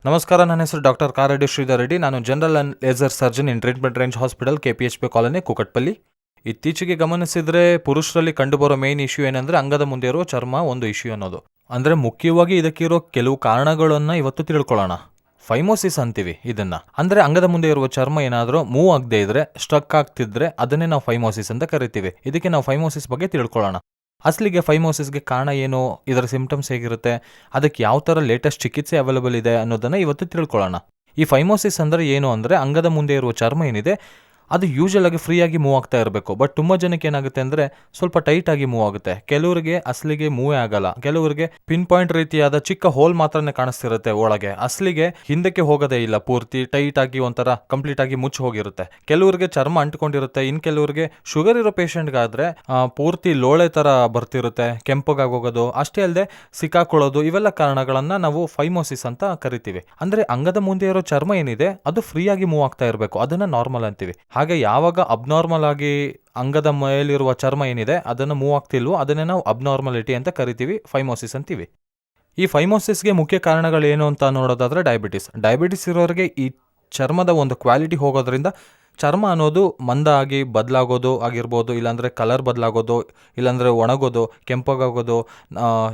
ನಮಸ್ಕಾರ, ನನ್ನ ಹೆಸರು ಡಾಕ್ಟರ್ ಕಾರೆಡ್ಡಿ ಶ್ರೀಧರ್ ರೆಡ್ಡಿ. ನಾನು general and laser surgeon in treatment range hospital, KPHP colony, Kukatpally. ಇತ್ತೀಚೆಗೆ ಗಮನಿಸಿದರೆ ಪುರುಷರಲ್ಲಿ ಕಂಡುಬರೋ ಮೇನ್ ಇಶ್ಯೂ ಏನಂದರೆ ಅಂಗದ ಮುಂದೆ ಇರೋ ಚರ್ಮ ಒಂದು ಇಶ್ಯೂ ಅನ್ನೋದು. ಅಂದರೆ ಮುಖ್ಯವಾಗಿ ಇದಕ್ಕಿರೋ ಕೆಲವು ಕಾರಣಗಳನ್ನು ಇವತ್ತು ತಿಳ್ಕೊಳ್ಳೋಣ. ಫೈಮೋಸಿಸ್ ಅಂತೀವಿ ಇದನ್ನು. ಅಂದರೆ ಅಂಗದ ಮುಂದೆ ಇರುವ ಚರ್ಮ ಏನಾದರೂ ಮೂವ್ ಆಗದೆ ಇದ್ರೆ, ಸ್ಟ್ರಕ್ ಆಗ್ತಿದ್ರೆ ಅದನ್ನೇ ನಾವು ಫೈಮೋಸಿಸ್ ಅಂತ ಕರಿತೀವಿ. ಇದಕ್ಕೆ ನಾವು ಫೈಮೋಸಿಸ್ ಬಗ್ಗೆ ತಿಳ್ಕೊಳ್ಳೋಣ. ಅಸಲಿಗೆ ಫೈಮೋಸಿಸ್ಗೆ ಕಾರಣ ಏನು, ಇದರ ಸಿಂಪ್ಟಮ್ಸ್ ಹೇಗಿರುತ್ತೆ, ಅದಕ್ಕೆ ಯಾವ ಥರ ಲೇಟೆಸ್ಟ್ ಚಿಕಿತ್ಸೆ ಅವೈಲೇಬಲ್ ಇದೆ ಅನ್ನೋದನ್ನು ಇವತ್ತು ತಿಳ್ಕೊಳ್ಳೋಣ. ಈ ಫೈಮೋಸಿಸ್ ಅಂದರೆ ಏನು ಅಂದರೆ ಅಂಗದ ಮುಂದೆ ಇರುವ ಚರ್ಮ ಏನಿದೆ ಅದು ಯೂಶಲ್ ಆಗಿ ಫ್ರೀಯಾಗಿ ಮೂವ್ ಆಗ್ತಾ ಇರಬೇಕು. ಬಟ್ ತುಂಬ ಜನಕ್ಕೆ ಏನಾಗುತ್ತೆ ಅಂದರೆ ಸ್ವಲ್ಪ ಟೈಟ್ ಆಗಿ ಮೂವ್ ಆಗುತ್ತೆ. ಕೆಲವರಿಗೆ ಅಸಲಿಗೆ ಮೂವೇ ಆಗಲ್ಲ. ಕೆಲವರಿಗೆ ಪಿನ್ ಪಾಯಿಂಟ್ ರೀತಿಯಾದ ಚಿಕ್ಕ ಹೋಲ್ ಮಾತ್ರನೇ ಕಾಣಿಸ್ತಿರುತ್ತೆ ಒಳಗೆ. ಅಸಲಿಗೆ ಹಿಂದಕ್ಕೆ ಹೋಗೋದೇ ಇಲ್ಲ, ಪೂರ್ತಿ ಟೈಟ್ ಆಗಿ ಒಂಥರ ಕಂಪ್ಲೀಟ್ ಆಗಿ ಮುಚ್ಚಿ ಹೋಗಿರುತ್ತೆ. ಕೆಲವರಿಗೆ ಚರ್ಮ ಅಂಟ್ಕೊಂಡಿರುತ್ತೆ. ಇನ್ನು ಕೆಲವರಿಗೆ ಶುಗರ್ ಇರೋ ಪೇಷಂಟ್ಗಾದ್ರೆ ಪೂರ್ತಿ ಲೋಳೆ ಥರ ಬರ್ತಿರುತ್ತೆ, ಕೆಂಪಗಾಗೋಗೋದು, ಅಷ್ಟೇ ಅಲ್ಲದೆ ಸಿಕ್ಕಾಕೊಳ್ಳೋದು. ಇವೆಲ್ಲ ಕಾರಣಗಳನ್ನು ನಾವು ಫೈಮೋಸಿಸ್ ಅಂತ ಕರಿತೀವಿ. ಅಂದರೆ ಅಂಗದ ಮುಂದೆ ಇರೋ ಚರ್ಮ ಏನಿದೆ ಅದು ಫ್ರೀಯಾಗಿ ಮೂವ್ ಆಗ್ತಾ ಇರಬೇಕು, ಅದನ್ನು ನಾರ್ಮಲ್ ಅಂತೀವಿ. ಹಾಗೆ ಯಾವಾಗ ಅಬ್ನಾರ್ಮಲ್ ಆಗಿ ಅಂಗದ ಮೇಲಿರುವ ಚರ್ಮ ಏನಿದೆ ಅದನ್ನು ಮೂವ್ ಆಗ್ತಿಲ್ವೋ ಅದನ್ನೇ ನಾವು ಅಬ್ನಾರ್ಮಲಿಟಿ ಅಂತ ಕರಿತೀವಿ, ಫೈಮೋಸಿಸ್ ಅಂತೀವಿ. ಈ ಫೈಮೋಸಿಸ್ಗೆ ಮುಖ್ಯ ಕಾರಣಗಳೇನು ಅಂತ ನೋಡೋದಾದರೆ ಡಯಾಬಿಟಿಸ್ ಇರೋರಿಗೆ ಈ ಚರ್ಮದ ಒಂದು ಕ್ವಾಲಿಟಿ ಹೋಗೋದ್ರಿಂದ ಚರ್ಮ ಅನ್ನೋದು ಮಂದ ಆಗಿ ಬದಲಾಗೋದು ಆಗಿರ್ಬೋದು, ಇಲ್ಲಾಂದರೆ ಕಲರ್ ಬದಲಾಗೋದು, ಇಲ್ಲಾಂದರೆ ಒಣಗೋದು, ಕೆಂಪಗಾಗೋದು,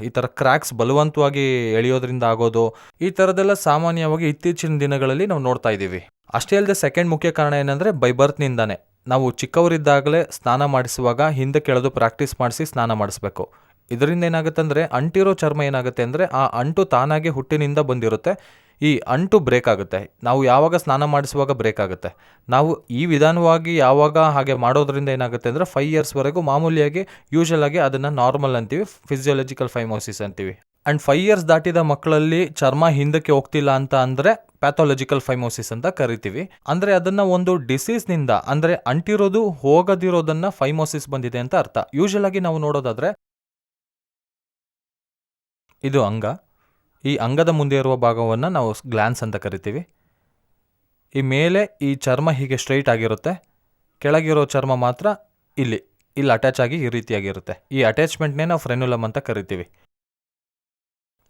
ಈ ಥರ ಕ್ರ್ಯಾಕ್ಸ್ ಬಲವಂತವಾಗಿ ಎಳೆಯೋದ್ರಿಂದ ಆಗೋದು, ಈ ಥರದ್ದೆಲ್ಲ ಸಾಮಾನ್ಯವಾಗಿ ಇತ್ತೀಚಿನ ದಿನಗಳಲ್ಲಿ ನಾವು ನೋಡ್ತಾ ಇದ್ದೀವಿ. ಅಷ್ಟೇ ಅಲ್ಲದೆ ಸೆಕೆಂಡ್ ಮುಖ್ಯ ಕಾರಣ ಏನಂದರೆ ಬೈ ಬರ್ತ್ನಿಂದಾನೆ. ನಾವು ಚಿಕ್ಕವರಿದ್ದಾಗಲೇ ಸ್ನಾನ ಮಾಡಿಸುವಾಗ ಹಿಂದೆ ಕೆಳದು ಪ್ರಾಕ್ಟೀಸ್ ಮಾಡಿಸಿ ಸ್ನಾನ ಮಾಡಿಸ್ಬೇಕು. ಇದರಿಂದ ಏನಾಗುತ್ತೆ ಅಂದರೆ ಅಂಟಿರೋ ಚರ್ಮ ಏನಾಗುತ್ತೆ ಅಂದರೆ ಆ ಅಂಟು ತಾನಾಗೆ ಹುಟ್ಟಿನಿಂದ ಬಂದಿರುತ್ತೆ. ಈ ಅಂಟು ಬ್ರೇಕ್ ಆಗುತ್ತೆ. ನಾವು ಯಾವಾಗ ಸ್ನಾನ ಮಾಡಿಸುವಾಗ ಬ್ರೇಕ್ ಆಗುತ್ತೆ. ನಾವು ಈ ವಿಧಾನವಾಗಿ ಯಾವಾಗ ಹಾಗೆ ಮಾಡೋದ್ರಿಂದ ಏನಾಗುತ್ತೆ ಅಂದರೆ 5 ಇಯರ್ಸ್ವರೆಗೂ ಮಾಮೂಲಿಯಾಗಿ ಯೂಶಲ್ ಆಗಿ ಅದನ್ನು ನಾರ್ಮಲ್ ಅಂತೀವಿ, ಫಿಸಿಯೋಲಜಿಕಲ್ ಫೈಮೋಸಿಸ್ ಅಂತೀವಿ. ಆ್ಯಂಡ್ 5 ಇಯರ್ಸ್ ದಾಟಿದ ಮಕ್ಕಳಲ್ಲಿ ಚರ್ಮ ಹಿಂದಕ್ಕೆ ಹೋಗ್ತಿಲ್ಲ ಅಂತ ಅಂದರೆ ಪ್ಯಾಥಾಲಜಿಕಲ್ ಫೈಮೋಸಿಸ್ ಅಂತ ಕರಿತೀವಿ. ಅಂದರೆ ಅದನ್ನು ಒಂದು ಡಿಸೀಸ್ನಿಂದ, ಅಂದರೆ ಅಂಟಿರೋದು ಹೋಗದಿರೋದನ್ನು ಫೈಮೋಸಿಸ್ ಬಂದಿದೆ ಅಂತ ಅರ್ಥ. ಯೂಶಲ್ ಆಗಿ ನಾವು ನೋಡೋದಾದರೆ ಇದು ಅಂಗ. ಈ ಅಂಗದ ಮುಂದೆ ಇರುವ ಭಾಗವನ್ನು ನಾವು ಗ್ಲ್ಯಾನ್ಸ್ ಅಂತ ಕರಿತೀವಿ. ಈ ಮೇಲೆ ಈ ಚರ್ಮ ಹೀಗೆ ಸ್ಟ್ರೈಟ್ ಆಗಿರುತ್ತೆ, ಕೆಳಗಿರೋ ಚರ್ಮ ಮಾತ್ರ ಇಲ್ಲಿ ಅಟ್ಯಾಚ್ ಆಗಿ ಈ ರೀತಿಯಾಗಿರುತ್ತೆ. ಈ ಅಟ್ಯಾಚ್ಮೆಂಟ್ನೇ ನಾವು ಫ್ರೆನ್ಯುಲಮ್ ಅಂತ ಕರಿತೀವಿ.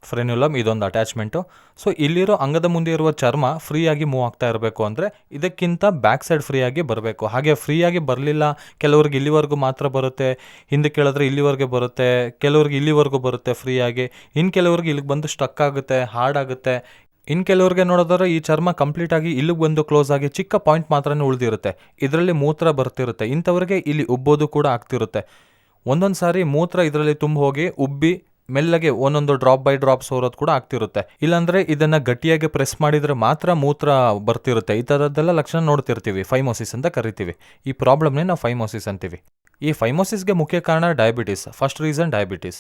ಫ್ರೆನ್ಯುಲಮ್ ಇದೊಂದು ಅಟ್ಯಾಚ್ಮೆಂಟು. ಸೊ ಇಲ್ಲಿರೋ ಅಂಗದ ಮುಂದೆ ಇರುವ ಚರ್ಮ ಫ್ರೀಯಾಗಿ ಮೂವ್ ಆಗ್ತಾ ಇರಬೇಕು ಅಂದರೆ ಇದಕ್ಕಿಂತ ಬ್ಯಾಕ್ ಸೈಡ್ ಫ್ರೀಯಾಗಿ ಬರಬೇಕು. ಹಾಗೆ ಫ್ರೀಯಾಗಿ ಬರಲಿಲ್ಲ, ಕೆಲವ್ರಿಗೆ ಇಲ್ಲಿವರೆಗೂ ಮಾತ್ರ ಬರುತ್ತೆ, ಹಿಂದೆ ಕೇಳಿದ್ರೆ ಇಲ್ಲಿವರೆಗೆ ಬರುತ್ತೆ, ಕೆಲವ್ರಿಗೆ ಇಲ್ಲಿವರೆಗೂ ಬರುತ್ತೆ ಫ್ರೀಯಾಗಿ, ಇನ್ನು ಕೆಲವ್ರಿಗೆ ಇಲ್ಲಿಗೆ ಬಂದು ಸ್ಟಕ್ ಆಗುತ್ತೆ, ಹಾರ್ಡ್ ಆಗುತ್ತೆ. ಇನ್ನು ಕೆಲವ್ರಿಗೆ ನೋಡೋದಾದ್ರೆ ಈ ಚರ್ಮ ಕಂಪ್ಲೀಟಾಗಿ ಇಲ್ಲಿಗೆ ಬಂದು ಕ್ಲೋಸ್ ಆಗಿ ಚಿಕ್ಕ ಪಾಯಿಂಟ್ ಮಾತ್ರನೇ ಉಳಿದಿರುತ್ತೆ, ಇದರಲ್ಲಿ ಮೂತ್ರ ಬರ್ತಿರುತ್ತೆ. ಇಂಥವ್ರಿಗೆ ಇಲ್ಲಿ ಉಬ್ಬೋದು ಕೂಡ ಆಗ್ತಿರುತ್ತೆ. ಒಂದೊಂದು ಸಾರಿ ಮೂತ್ರ ಇದರಲ್ಲಿ ತುಂಬ ಹೋಗಿ ಉಬ್ಬಿ ಮೆಲ್ಲಗೆ ಒಂದೊಂದು ಡ್ರಾಪ್ ಬೈ ಡ್ರಾಪ್ ಸೋರೋದು ಕೂಡ ಆಗ್ತಿರುತ್ತೆ. ಇಲ್ಲಾಂದರೆ ಇದನ್ನು ಗಟ್ಟಿಯಾಗಿ ಪ್ರೆಸ್ ಮಾಡಿದರೆ ಮಾತ್ರ ಮೂತ್ರ ಬರ್ತಿರುತ್ತೆ. ಈ ಥರದ್ದೆಲ್ಲ ಲಕ್ಷಣ ನೋಡ್ತಿರ್ತೀವಿ, ಫೈಮೋಸಿಸ್ ಅಂತ ಕರಿತೀವಿ. ಈ ಪ್ರಾಬ್ಲಮ್ನೇ ನಾವು ಫೈಮೋಸಿಸ್ ಅಂತೀವಿ. ಈ ಫೈಮೋಸಿಸ್ಗೆ ಮುಖ್ಯ ಕಾರಣ ಡಯಾಬಿಟಿಸ್, ಫಸ್ಟ್ ರೀಸನ್ ಡಯಾಬಿಟಿಸ್.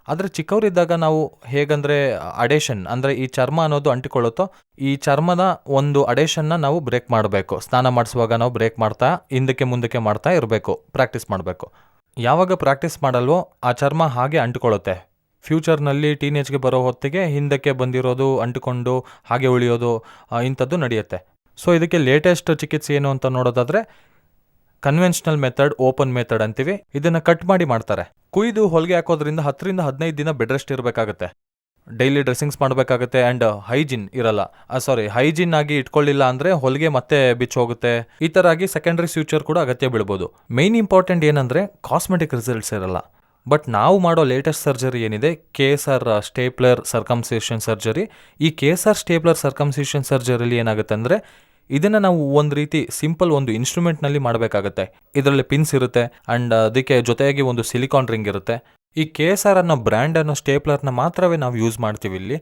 ಆದರೆ ಚಿಕ್ಕವರಿದ್ದಾಗ ನಾವು ಹೇಗಂದರೆ ಅಡೇಷನ್, ಅಂದರೆ ಈ ಚರ್ಮ ಅನ್ನೋದು ಅಂಟಿಕೊಳ್ಳುತ್ತೋ ಈ ಚರ್ಮದ ಒಂದು ಅಡೇಷನ್ನ ನಾವು ಬ್ರೇಕ್ ಮಾಡಬೇಕು. ಸ್ನಾನ ಮಾಡಿಸುವಾಗ ನಾವು ಬ್ರೇಕ್ ಮಾಡ್ತಾ ಹಿಂದಕ್ಕೆ ಮುಂದಕ್ಕೆ ಮಾಡ್ತಾ ಇರಬೇಕು, ಪ್ರಾಕ್ಟೀಸ್ ಮಾಡಬೇಕು. ಯಾವಾಗ ಪ್ರಾಕ್ಟೀಸ್ ಮಾಡಲ್ವೋ ಆ ಚರ್ಮ ಹಾಗೆ ಅಂಟಿಕೊಳ್ಳುತ್ತೆ. ಫ್ಯೂಚರ್ನಲ್ಲಿ ಟೀನೇಜ್ಗೆ ಬರೋ ಹೊತ್ತಿಗೆ ಹಿಂದಕ್ಕೆ ಬಂದಿರೋದು ಅಂಟಿಕೊಂಡು ಹಾಗೆ ಉಳಿಯೋದು, ಇಂಥದ್ದು ನಡೆಯುತ್ತೆ. ಸೊ ಇದಕ್ಕೆ ಲೇಟೆಸ್ಟ್ ಚಿಕಿತ್ಸೆ ಏನು ಅಂತ ನೋಡೋದಾದರೆ ಕನ್ವೆನ್ಷನಲ್ ಮೆಥಡ್, ಓಪನ್ ಮೆಥಡ್ ಅಂತೀವಿ. ಇದನ್ನು ಕಟ್ ಮಾಡಿ ಮಾಡ್ತಾರೆ. ಕುಯ್ದು ಹೊಲಿಗೆ ಹಾಕೋದ್ರಿಂದ 10 ರಿಂದ 15 ದಿನ ಬೆಡ್ ರೆಸ್ಟ್ ಇರಬೇಕಾಗುತ್ತೆ. ಡೈಲಿ ಡ್ರೆಸ್ಸಿಂಗ್ಸ್ ಮಾಡಬೇಕಾಗುತ್ತೆ. ಆ್ಯಂಡ್ ಹೈಜಿನ್ ಇರಲ್ಲ, ಹೈಜಿನ್ ಆಗಿ ಇಟ್ಕೊಳ್ಳಿಲ್ಲ ಅಂದರೆ ಹೊಲಿಗೆ ಮತ್ತೆ ಬಿಚ್ಚೋಗುತ್ತೆ. ಈ ಥರ ಆಗಿ ಸೆಕೆಂಡ್ರಿ ಫ್ಯೂಚರ್ ಕೂಡ ಅಗತ್ಯ ಬೀಳ್ಬೋದು. ಮೇನ್ ಇಂಪಾರ್ಟೆಂಟ್ ಏನಂದರೆ ಕಾಸ್ಮೆಟಿಕ್ ರಿಸಲ್ಟ್ಸ್ ಇರಲ್ಲ. ಬಟ್ ನಾವು ಮಾಡೋ ಲೇಟೆಸ್ಟ್ ಸರ್ಜರಿ ಏನಿದೆ, KSR ಸ್ಟೇಪ್ಲರ್ ಸರ್ಕಮ್ಸಿಷನ್ ಸರ್ಜರಿ. ಈ KSR ಸ್ಟೇಪ್ಲರ್ ಸರ್ಕಮ್ಸಿಷನ್ ಸರ್ಜರಿಲಿ ಏನಾಗುತ್ತೆ ಅಂದರೆ ಇದನ್ನು ನಾವು ಒಂದು ರೀತಿ ಸಿಂಪಲ್ ಒಂದು ಇನ್ಸ್ಟ್ರೂಮೆಂಟ್ನಲ್ಲಿ ಮಾಡಬೇಕಾಗತ್ತೆ. ಇದರಲ್ಲಿ ಪಿನ್ಸ್ ಇರುತ್ತೆ ಆ್ಯಂಡ್ ಅದಕ್ಕೆ ಜೊತೆಯಾಗಿ ಒಂದು ಸಿಲಿಕಾನ್ ರಿಂಗ್ ಇರುತ್ತೆ. ಈ KSR ಅನ್ನೋ ಬ್ರ್ಯಾಂಡ್ ಅನ್ನೋ ಸ್ಟೇಪ್ಲರ್ನ ಮಾತ್ರವೇ ನಾವು ಯೂಸ್ ಮಾಡ್ತೀವಿ ಇಲ್ಲಿ.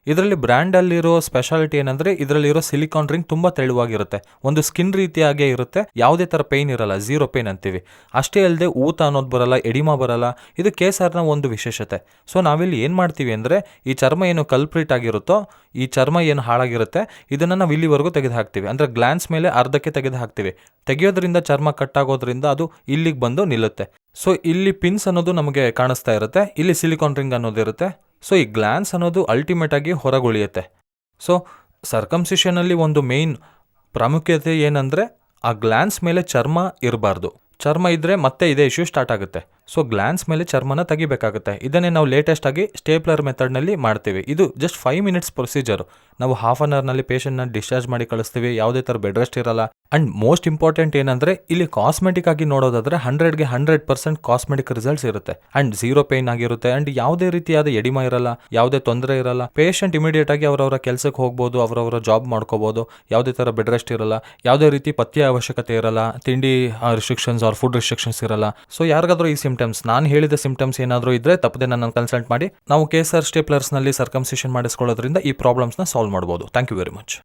ಇದರಲ್ಲಿ ಬ್ರ್ಯಾಂಡಲ್ಲಿರೋ ಸ್ಪೆಷಾಲಿಟಿ ಏನಂದರೆ ಇದರಲ್ಲಿರೋ ಸಿಲಿಕಾನ್ ರಿಂಗ್ ತುಂಬ ತೆಳುವಾಗಿರುತ್ತೆ, ಒಂದು ಸ್ಕಿನ್ ರೀತಿಯಾಗೇ ಇರುತ್ತೆ, ಯಾವುದೇ ಥರ ಪೇಯ್ನ್ ಇರಲ್ಲ, 0 ಪೇಯ್ನ್ ಅಂತೀವಿ. ಅಷ್ಟೇ ಅಲ್ಲದೆ ಊತ ಅನ್ನೋದು ಬರಲ್ಲ, ಎಡಿಮಾ ಬರಲ್ಲ. ಇದು KSRನ ಒಂದು ವಿಶೇಷತೆ. ಸೊ ನಾವಿಲ್ಲಿ ಏನು ಮಾಡ್ತೀವಿ ಅಂದರೆ ಈ ಚರ್ಮ ಏನು ಕಲ್ಪ್ರಿಟ್ ಆಗಿರುತ್ತೋ, ಈ ಚರ್ಮ ಏನು ಹಾಳಾಗಿರುತ್ತೆ ಇದನ್ನು ನಾವು ಇಲ್ಲಿವರೆಗೂ ತೆಗೆದು ಹಾಕ್ತೀವಿ. ಅಂದರೆ ಗ್ಲ್ಯಾನ್ಸ್ ಮೇಲೆ ಅರ್ಧಕ್ಕೆ ತೆಗೆದು ಹಾಕ್ತೀವಿ. ತೆಗೆಯೋದ್ರಿಂದ ಚರ್ಮ ಕಟ್ಟಾಗೋದ್ರಿಂದ ಅದು ಇಲ್ಲಿಗೆ ಬಂದು ನಿಲ್ಲುತ್ತೆ. ಸೊ ಇಲ್ಲಿ ಪಿನ್ಸ್ ಅನ್ನೋದು ನಮಗೆ ಕಾಣಿಸ್ತಾ ಇರುತ್ತೆ, ಇಲ್ಲಿ ಸಿಲಿಕಾನ್ ರಿಂಗ್ ಅನ್ನೋದಿರುತ್ತೆ. ಸೊ ಈ ಗ್ಲ್ಯಾನ್ಸ್ ಅನ್ನೋದು ಅಲ್ಟಿಮೇಟ್ ಆಗಿ ಹೊರಗುಳಿಯುತ್ತೆ. ಸೊ ಸರ್ಕಮ್ಸಿಷನಲ್ಲಿ ಒಂದು ಮೇಯ್ನ್ ಪ್ರಾಮುಖ್ಯತೆ ಏನಂದರೆ ಆ ಗ್ಲ್ಯಾನ್ಸ್ ಮೇಲೆ ಚರ್ಮ ಇರಬಾರ್ದು. ಚರ್ಮ ಇದ್ದರೆ ಮತ್ತೆ ಇದೇ ಇಶ್ಯೂ ಸ್ಟಾರ್ಟ್ ಆಗುತ್ತೆ. ಸೊ ಗ್ಲ್ಯಾನ್ಸ್ ಮೇಲೆ ಚರ್ಮನ ತೆಗಿಬೇಕಾಗುತ್ತೆ. ಇದನ್ನೇ ನಾವು ಲೇಟೆಸ್ಟ್ ಆಗಿ ಸ್ಟೇಪ್ಲರ್ ಮೆಥಡ್ನಲ್ಲಿ ಮಾಡ್ತೀವಿ. ಇದು ಜಸ್ಟ್ 5 ಮಿನಿಟ್ಸ್ ಪ್ರೊಸೀಜರ್. ನಾವು ಹಾಫ್ ಅನ್ ಅವರ್ನಲ್ಲಿ ಪೇಷಂಟ್ನ ಡಿಸ್ಚಾರ್ಜ್ ಮಾಡಿ ಕಳಿಸ್ತೀವಿ. ಯಾವುದೇ ಥರ ಬೆಡ್ ರೆಸ್ಟ್ ಇರಲ್ಲ. ಅಂಡ್ ಮೋಸ್ಟ್ ಇಂಪಾರ್ಟೆಂಟ್ ಏನಂದ್ರೆ ಇಲ್ಲಿ ಕಾಸ್ಮೆಟಿಕ್ ಆಗಿ ನೋಡೋದಾದ್ರೆ 100ಗೆ 100% ಕಾಸ್ಮೆಟಿಕ್ ರಿಸಲ್ಟ್ಸ್ ಇರುತ್ತೆ. ಅಂಡ್ 0 ಪೇನ್ ಆಗಿರುತ್ತೆ. ಅಂಡ್ ಯಾವುದೇ ರೀತಿಯಾದ ಎಡಿಮಾ ಇರಲ್ಲ, ಯಾವುದೇ ತೊಂದರೆ ಇರಲ್ಲ. ಪೇಷಂಟ್ ಇಮಿಡಿಯೇಟ್ ಆಗಿ ಅವರವರ ಕೆಲಸಕ್ಕೆ ಹೋಗ್ಬೋದು, ಅವರವರ ಜಾಬ್ ಮಾಡ್ಕೋಬಹುದು. ಯಾವುದೇ ತರ ಬೆಡ್ ರೆಸ್ಟ್ ಇರಲ್ಲ, ಯಾವುದೇ ರೀತಿ ಪಥ್ಯ ಅವಶ್ಯಕತೆ ಇರಲ್ಲ, ತಿಂಡಿ ರಿಸ್ಟ್ರಿಕ್ಷನ್ಸ್ ಆರ್ ಫುಡ್ ರಿಸ್ಟ್ರಿಕ್ಷನ್ಸ್ ಇರಲ್ಲ. ಸೊ ಯಾರಿಗಾದ್ರೂ ಈ ಸಿಂಪ್ಟಮ್ಸ್, ನಾನು ಹೇಳಿದ ಸಿಂಪ್ಟಮ್ಸ್ ಏನಾದರೂ ಇದ್ರೆ ತಪ್ಪದೆ ನನ್ನ ಕನ್ಸಲ್ಟ್ ಮಾಡಿ. ನಾವು KSR ಸ್ಟೇಪ್ಲರ್ಸ್ ನಲ್ಲಿ ಸರ್ಕಮ್ಸಿಷನ್ ಮಾಡಿಸ್ಕೊಳ್ಳೋದ್ರಿಂದ ಈ ಪ್ರಾಬ್ಲಮ್ಸ್ ನ ಸಾಲ್ವ್ ಮಾಡಬಹುದು. Thank you very much.